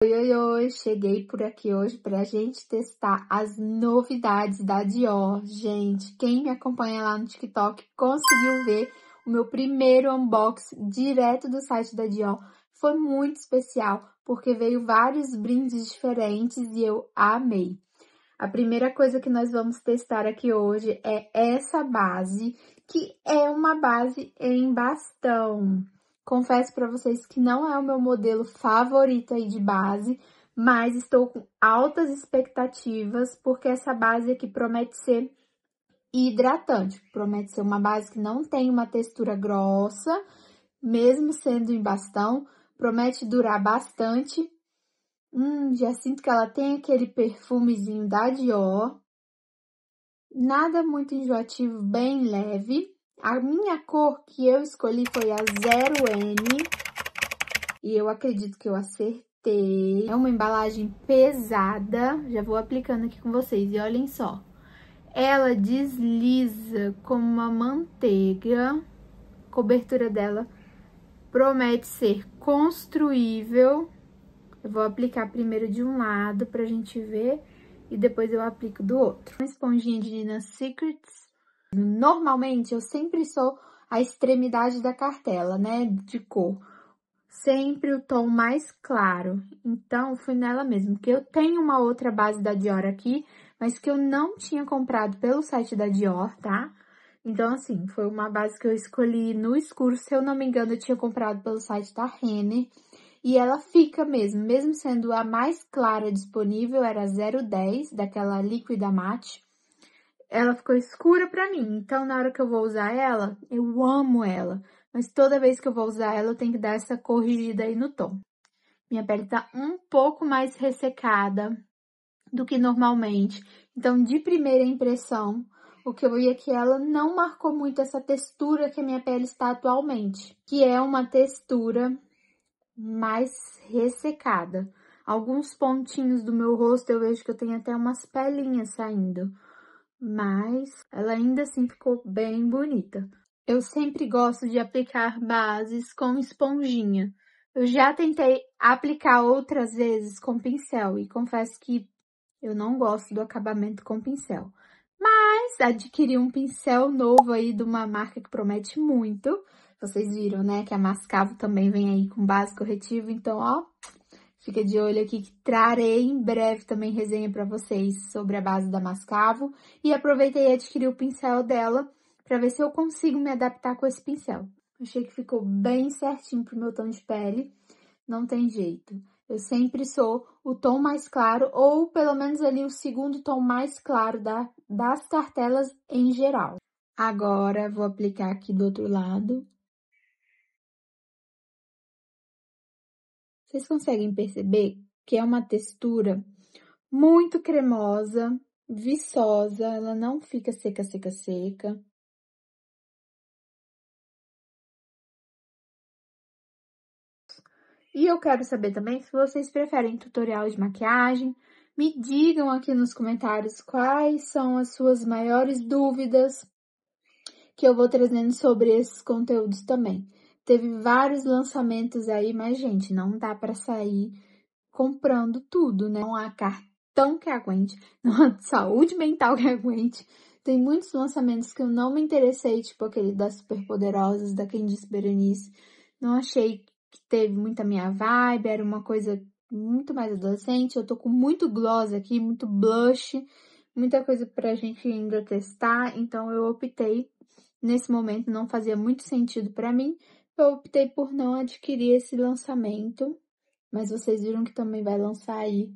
Oi, oi, oi! Cheguei por aqui hoje pra gente testar as novidades da Dior. Gente, quem me acompanha lá no TikTok conseguiu ver o meu primeiro unboxing direto do site da Dior. Foi muito especial, porque veio vários brindes diferentes e eu amei. A primeira coisa que nós vamos testar aqui hoje é essa base, que é uma base em bastão. Confesso para vocês que não é o meu modelo favorito aí de base, mas estou com altas expectativas, porque essa base aqui promete ser hidratante. Promete ser uma base que não tem uma textura grossa, mesmo sendo em bastão, promete durar bastante. Já sinto que ela tem aquele perfumezinho da Dior. Nada muito enjoativo, bem leve. A minha cor que eu escolhi foi a 0N. E eu acredito que eu acertei. É uma embalagem pesada. Já vou aplicando aqui com vocês. E olhem só. Ela desliza como uma manteiga. A cobertura dela promete ser construível. Eu vou aplicar primeiro de um lado pra gente ver e depois eu aplico do outro. Uma esponjinha de Nina Secrets. Normalmente, eu sempre sou a extremidade da cartela, né, de cor. Sempre o tom mais claro. Então, fui nela mesmo, porque eu tenho uma outra base da Dior aqui, mas que eu não tinha comprado pelo site da Dior, tá? Então, assim, foi uma base que eu escolhi no escuro. Se eu não me engano, eu tinha comprado pelo site da Renner. E ela fica mesmo sendo a mais clara disponível, era 010, daquela líquida mate. Ela ficou escura pra mim, então na hora que eu vou usar ela, eu amo ela. Mas toda vez que eu vou usar ela, eu tenho que dar essa corrigida aí no tom. Minha pele tá um pouco mais ressecada do que normalmente. Então, de primeira impressão, o que eu vi é que ela não marcou muito essa textura que a minha pele está atualmente. Que é uma textura mais ressecada. Alguns pontinhos do meu rosto eu vejo que eu tenho até umas pelinhas saindo, mas ela ainda assim ficou bem bonita. Eu sempre gosto de aplicar bases com esponjinha. Eu já tentei aplicar outras vezes com pincel e confesso que eu não gosto do acabamento com pincel. Mas adquiri um pincel novo aí de uma marca que promete muito. Vocês viram, né, que a Mascavo também vem aí com base corretiva. Então, ó, fica de olho aqui que trarei em breve também resenha para vocês sobre a base da Mascavo. E aproveitei e adquiri o pincel dela para ver se eu consigo me adaptar com esse pincel. Achei que ficou bem certinho pro meu tom de pele. Não tem jeito. Eu sempre sou o tom mais claro, ou pelo menos ali o segundo tom mais claro das cartelas em geral. Agora, vou aplicar aqui do outro lado. Vocês conseguem perceber que é uma textura muito cremosa, viçosa, ela não fica seca, seca, seca. E eu quero saber também se vocês preferem tutorial de maquiagem. Me digam aqui nos comentários quais são as suas maiores dúvidas, que eu vou trazendo sobre esses conteúdos também. Teve vários lançamentos aí, mas, gente, não dá para sair comprando tudo, né? Não há cartão que aguente, não há saúde mental que aguente. Tem muitos lançamentos que eu não me interessei, tipo aquele das Superpoderosas, da Candice Berenice. Não achei que teve muita minha vibe, era uma coisa muito mais adolescente. Eu tô com muito gloss aqui, muito blush, muita coisa pra gente ainda testar, então eu optei. Nesse momento não fazia muito sentido para mim, eu optei por não adquirir esse lançamento, mas vocês viram que também vai lançar aí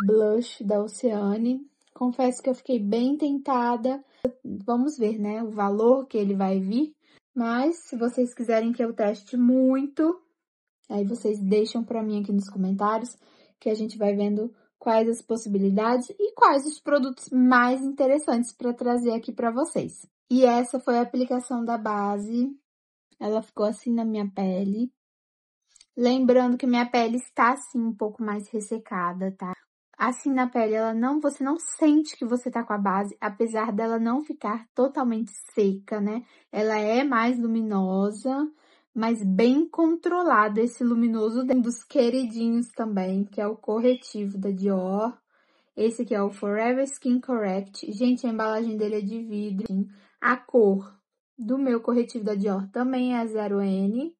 blush da Oceane. Confesso que eu fiquei bem tentada, vamos ver, né, o valor que ele vai vir, mas se vocês quiserem que eu teste muito, aí vocês deixam para mim aqui nos comentários, que a gente vai vendo quais as possibilidades e quais os produtos mais interessantes para trazer aqui para vocês. E essa foi a aplicação da base. Ela ficou assim na minha pele. Lembrando que minha pele está assim um pouco mais ressecada, tá? Assim na pele, você não sente que você tá com a base, apesar dela não ficar totalmente seca, né? Ela é mais luminosa, mas bem controlado esse luminoso. Um dos queridinhos também, que é o corretivo da Dior. Esse aqui é o Forever Skin Correct. Gente, a embalagem dele é de vidro. A cor do meu corretivo da Dior também é 0N.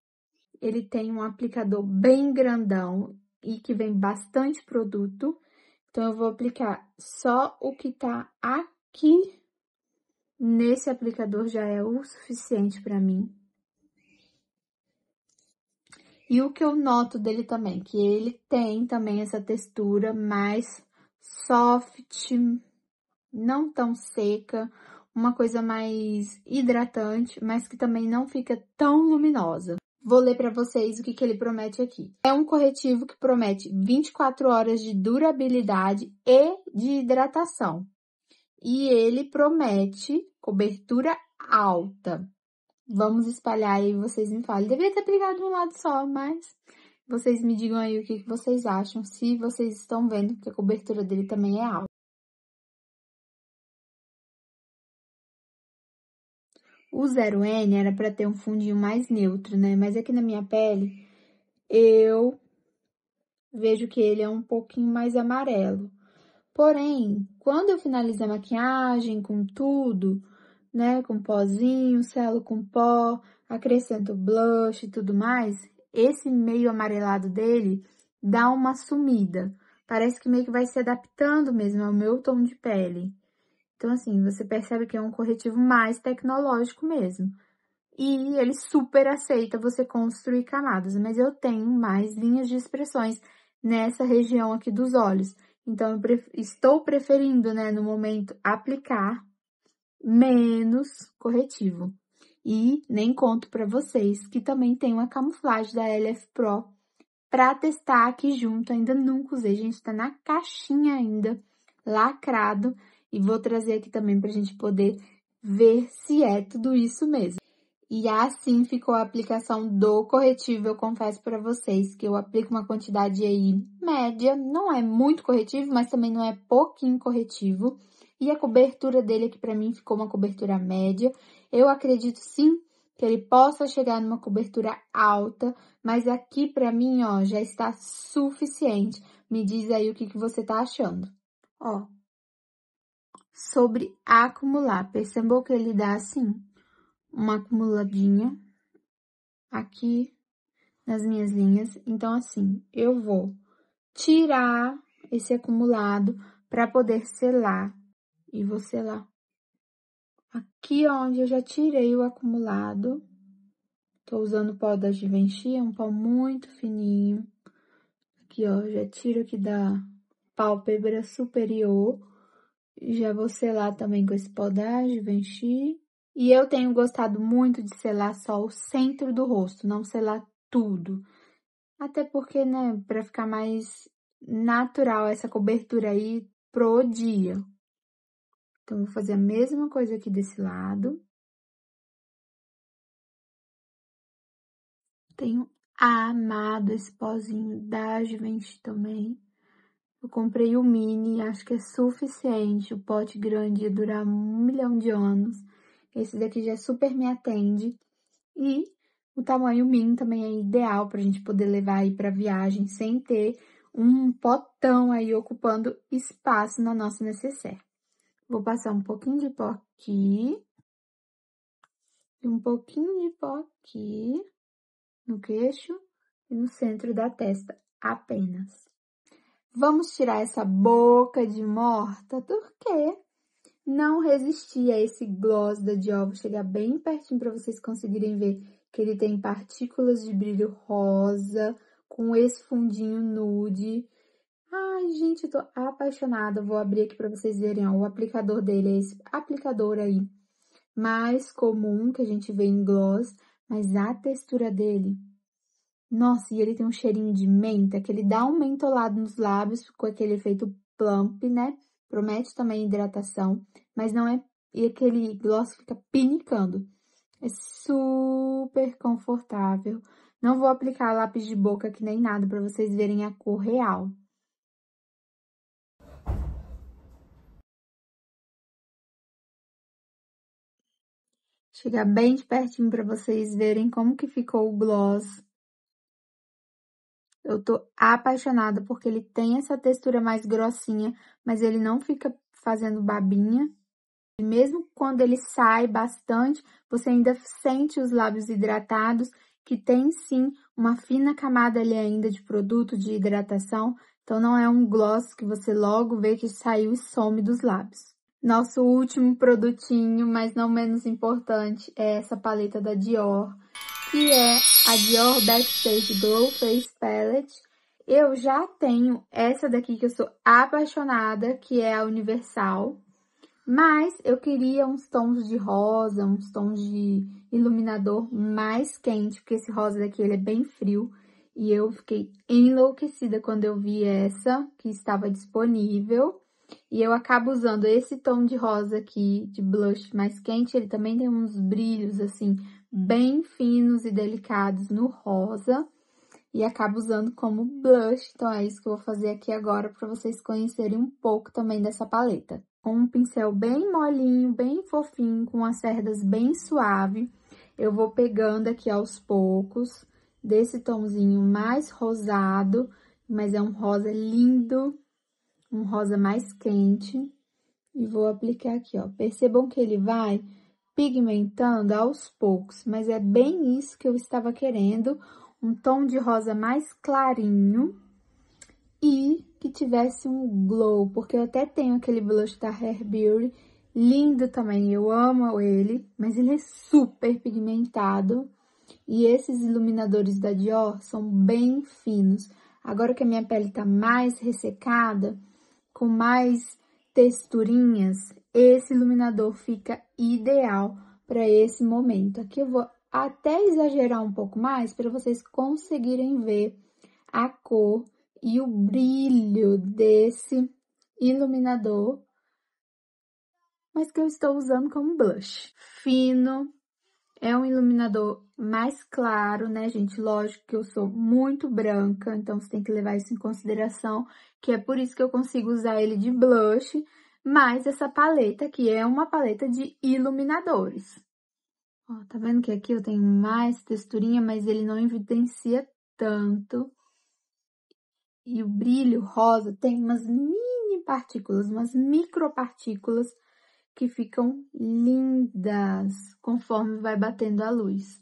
Ele tem um aplicador bem grandão e que vem bastante produto. Então, eu vou aplicar só o que tá aqui nesse aplicador, já é o suficiente pra mim. E o que eu noto dele também, que ele tem também essa textura mais soft, não tão seca, uma coisa mais hidratante, mas que também não fica tão luminosa. Vou ler para vocês o que ele promete aqui. É um corretivo que promete 24 horas de durabilidade e de hidratação. E ele promete cobertura alta. Vamos espalhar aí, vocês me falem. Deveria ter aplicado de um lado só, mas vocês me digam aí o que vocês acham, se vocês estão vendo que a cobertura dele também é alta. O 0N era para ter um fundinho mais neutro, né? Mas aqui na minha pele, eu vejo que ele é um pouquinho mais amarelo. Porém, quando eu finalizo a maquiagem com tudo, né, com pozinho, selo com pó, acrescento blush e tudo mais, esse meio amarelado dele dá uma sumida. Parece que meio que vai se adaptando mesmo ao meu tom de pele. Então, assim, você percebe que é um corretivo mais tecnológico mesmo. E ele super aceita você construir camadas, mas eu tenho mais linhas de expressões nessa região aqui dos olhos. Então, eu estou preferindo, né, no momento, aplicar menos corretivo. E nem conto para vocês que também tem uma camuflagem da LF Pro para testar aqui junto. Ainda nunca usei, gente, tá na caixinha ainda, lacrado. E vou trazer aqui também pra gente poder ver se é tudo isso mesmo. E assim ficou a aplicação do corretivo. Eu confesso para vocês que eu aplico uma quantidade aí média, não é muito corretivo, mas também não é pouquinho corretivo. E a cobertura dele aqui para mim ficou uma cobertura média. Eu acredito sim que ele possa chegar numa cobertura alta, mas aqui para mim, ó, já está suficiente. Me diz aí o que você tá achando. Ó, sobre acumular, percebeu que ele dá assim, uma acumuladinha aqui nas minhas linhas. Então, assim, eu vou tirar esse acumulado para poder selar. E vou selar aqui onde eu já tirei o acumulado. Tô usando o pó da Givenchy, é um pó muito fininho. Aqui, ó, já tiro aqui da pálpebra superior. Já vou selar também com esse pó da Givenchy. E eu tenho gostado muito de selar só o centro do rosto, não selar tudo. Até porque, né, pra ficar mais natural essa cobertura aí pro dia. Então, vou fazer a mesma coisa aqui desse lado. Tenho amado esse pozinho da Givenchy também. Eu comprei o mini, acho que é suficiente. O pote grande ia durar 1 milhão de anos. Esse daqui já super me atende. E o tamanho mini também é ideal pra gente poder levar aí pra viagem sem ter um potão aí ocupando espaço na nossa necessaire. Vou passar um pouquinho de pó aqui. E um pouquinho de pó aqui no queixo e no centro da testa apenas. Vamos tirar essa boca de morta, porque não resisti a esse gloss da Dior. Vou chegar bem pertinho para vocês conseguirem ver que ele tem partículas de brilho rosa, com esse fundinho nude. Ai, gente, eu tô apaixonada. Vou abrir aqui para vocês verem, ó, o aplicador dele é esse aplicador aí mais comum que a gente vê em gloss, mas a textura dele... Nossa, e ele tem um cheirinho de menta, que ele dá um mentolado nos lábios, com aquele efeito plump, né? Promete também hidratação, mas não é... E aquele gloss fica pinicando. É super confortável. Não vou aplicar lápis de boca aqui nem nada, pra vocês verem a cor real. chegar bem de pertinho para vocês verem como que ficou o gloss. Eu tô apaixonada porque ele tem essa textura mais grossinha, mas ele não fica fazendo babinha. E mesmo quando ele sai bastante, você ainda sente os lábios hidratados, que tem sim uma fina camada ali ainda de produto de hidratação. Então, não é um gloss que você logo vê que saiu e some dos lábios. Nosso último produtinho, mas não menos importante, é essa paleta da Dior, que é a Dior Backstage Glow Face Palette. Eu já tenho essa daqui que eu sou apaixonada, que é a Universal. Mas eu queria uns tons de rosa, uns tons de iluminador mais quente, porque esse rosa daqui ele é bem frio. E eu fiquei enlouquecida quando eu vi essa, que estava disponível. E eu acabo usando esse tom de rosa aqui, de blush mais quente. Ele também tem uns brilhos, assim, bem finos e delicados no rosa. E acabo usando como blush. Então, é isso que eu vou fazer aqui agora, para vocês conhecerem um pouco também dessa paleta. Com um pincel bem molinho, bem fofinho, com as cerdas bem suave, eu vou pegando aqui aos poucos, desse tomzinho mais rosado, mas é um rosa lindo, um rosa mais quente. E vou aplicar aqui, ó. Percebam que ele vai pigmentando aos poucos, mas é bem isso que eu estava querendo, um tom de rosa mais clarinho e que tivesse um glow, porque eu até tenho aquele blush da Hair Beauty, lindo também, eu amo ele, mas ele é super pigmentado. E esses iluminadores da Dior são bem finos. Agora que a minha pele tá mais ressecada, com mais texturinhas, esse iluminador fica ideal para esse momento. Aqui eu vou até exagerar um pouco mais para vocês conseguirem ver a cor e o brilho desse iluminador, mas que eu estou usando como blush. Fino, é um iluminador mais claro, né, gente? Lógico que eu sou muito branca, então você tem que levar isso em consideração, que é por isso que eu consigo usar ele de blush, mas essa paleta aqui é uma paleta de iluminadores. Ó, tá vendo que aqui eu tenho mais texturinha, mas ele não evidencia tanto. E o brilho rosa tem umas mini partículas, umas micropartículas que ficam lindas conforme vai batendo a luz.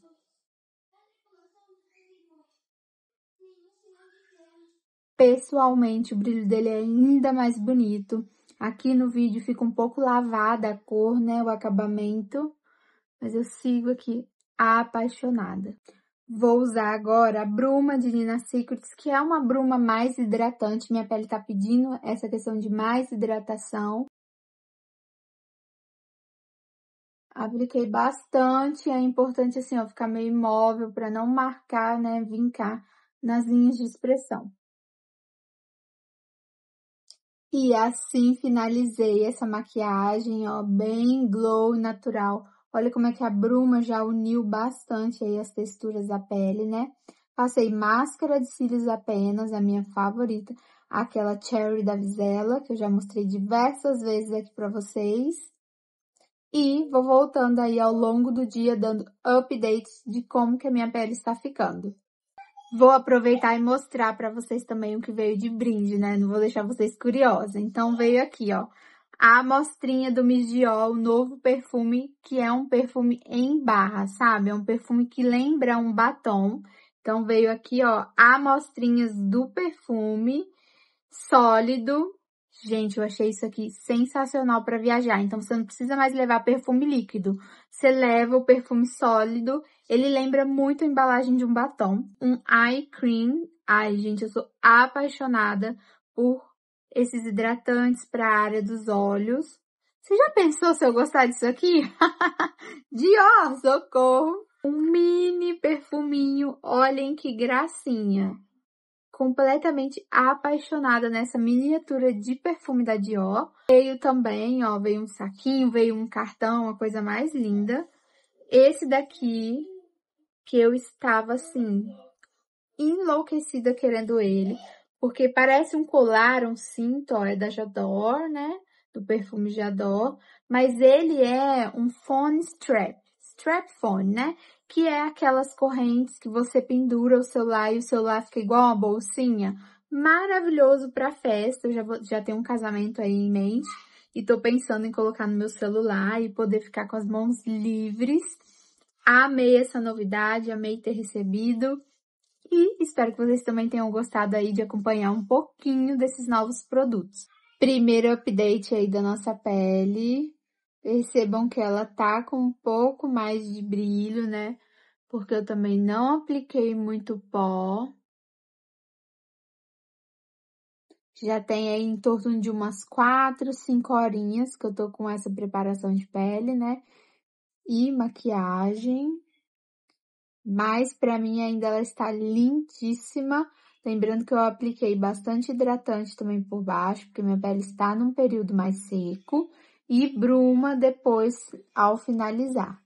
Pessoalmente, o brilho dele é ainda mais bonito. Aqui no vídeo fica um pouco lavada a cor, né, o acabamento, mas eu sigo aqui apaixonada. Vou usar agora a bruma de Nina Secrets, que é uma bruma mais hidratante. Minha pele tá pedindo essa questão de mais hidratação. Apliquei bastante, é importante assim, ó, ficar meio imóvel para não marcar, né, vincar nas linhas de expressão. E assim finalizei essa maquiagem, ó, bem glow e natural. Olha como é que a bruma já uniu bastante aí as texturas da pele, né? Passei máscara de cílios apenas, a minha favorita, aquela Cherry da Vizela, que eu já mostrei diversas vezes aqui pra vocês. E vou voltando aí ao longo do dia, dando updates de como que a minha pele está ficando. Vou aproveitar e mostrar para vocês também o que veio de brinde, né? Não vou deixar vocês curiosos. Então, veio aqui, ó, a amostrinha do Miss Dior, o novo perfume, que é um perfume em barra, sabe? É um perfume que lembra um batom. Então, veio aqui, ó, amostrinhas do perfume sólido. Gente, eu achei isso aqui sensacional para viajar. Então, você não precisa mais levar perfume líquido. Você leva o perfume sólido. Ele lembra muito a embalagem de um batom. Um eye cream. Ai, gente, eu sou apaixonada por esses hidratantes para a área dos olhos. Você já pensou se eu gostar disso aqui? Dior, socorro! Um mini perfuminho. Olhem que gracinha. Completamente apaixonada nessa miniatura de perfume da Dior. Veio também, ó, veio um saquinho, veio um cartão, uma coisa mais linda. Esse daqui, que eu estava, assim, enlouquecida querendo ele, porque parece um colar, um cinto, ó, é da J'adore, né? Do perfume J'adore, mas ele é um phone strap. strap phone, né? Que é aquelas correntes que você pendura o celular e o celular fica igual uma bolsinha. Maravilhoso para festa, eu já tenho um casamento aí em mente e tô pensando em colocar no meu celular e poder ficar com as mãos livres. Amei essa novidade, amei ter recebido e espero que vocês também tenham gostado aí de acompanhar um pouquinho desses novos produtos. Primeiro update aí da nossa pele. Percebam que ela tá com um pouco mais de brilho, né? Porque eu também não apliquei muito pó. Já tem aí em torno de umas 4, 5 horinhas que eu tô com essa preparação de pele, né? E maquiagem. Mas pra mim ainda ela está lindíssima. Lembrando que eu apliquei bastante hidratante também por baixo, porque minha pele está num período mais seco. E bruma depois ao finalizar.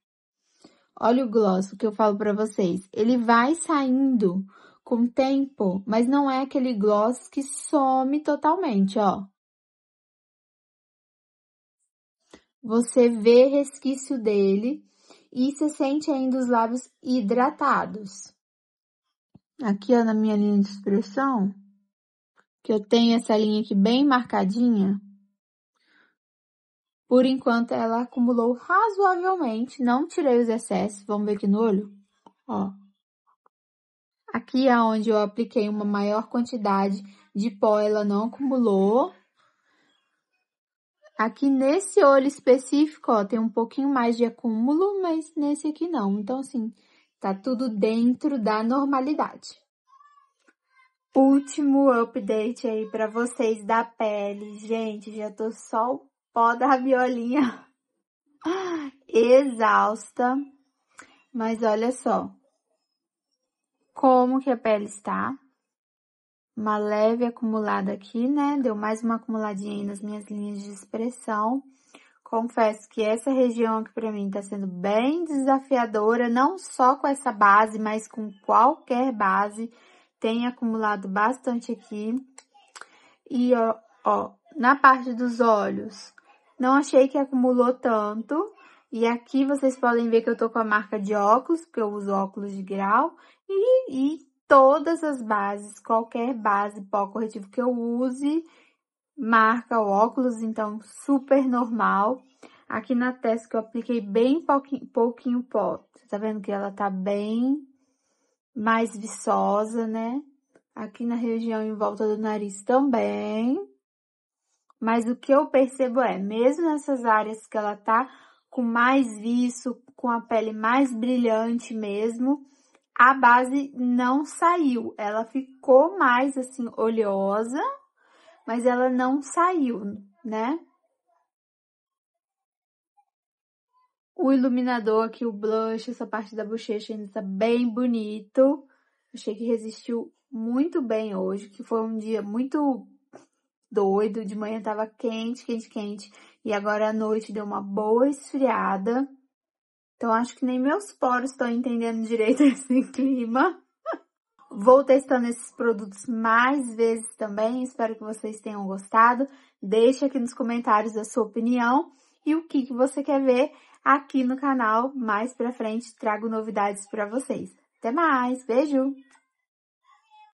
Olha o gloss, o que eu falo pra vocês. Ele vai saindo com o tempo, mas não é aquele gloss que some totalmente, ó. Você vê resquício dele e você sente ainda os lábios hidratados. Aqui, ó, na minha linha de expressão, que eu tenho essa linha aqui bem marcadinha. Por enquanto, ela acumulou razoavelmente, não tirei os excessos. Vamos ver aqui no olho, ó. Aqui é onde eu apliquei uma maior quantidade de pó, ela não acumulou. Aqui nesse olho específico, ó, tem um pouquinho mais de acúmulo, mas nesse aqui não. Então, assim, tá tudo dentro da normalidade. Último update aí pra vocês da pele. Gente, já tô só o pó da rabiolinha exausta. Mas olha só como que a pele está. Uma leve acumulada aqui, né? Deu mais uma acumuladinha aí nas minhas linhas de expressão. Confesso que essa região aqui pra mim tá sendo bem desafiadora, não só com essa base, mas com qualquer base. Tem acumulado bastante aqui. E, ó, na parte dos olhos, não achei que acumulou tanto. E aqui vocês podem ver que eu tô com a marca de óculos, porque eu uso óculos de grau. E todas as bases, qualquer base pó corretivo que eu use, marca o óculos, então super normal. Aqui na testa que eu apliquei bem pouquinho pó, você tá vendo que ela tá bem mais viçosa, né? Aqui na região em volta do nariz também. Mas o que eu percebo é, mesmo nessas áreas que ela tá com mais viço, com a pele mais brilhante mesmo, a base não saiu, ela ficou mais assim oleosa, mas ela não saiu, né? O iluminador aqui, o blush, essa parte da bochecha ainda tá bem bonito. Achei que resistiu muito bem hoje, que foi um dia muito doido. De manhã tava quente, quente, quente. E agora à noite deu uma boa esfriada. Então, acho que nem meus poros estão entendendo direito esse clima. Vou testando esses produtos mais vezes também, espero que vocês tenham gostado. Deixe aqui nos comentários a sua opinião e o que você quer ver aqui no canal. Mais pra frente trago novidades pra vocês. Até mais, beijo!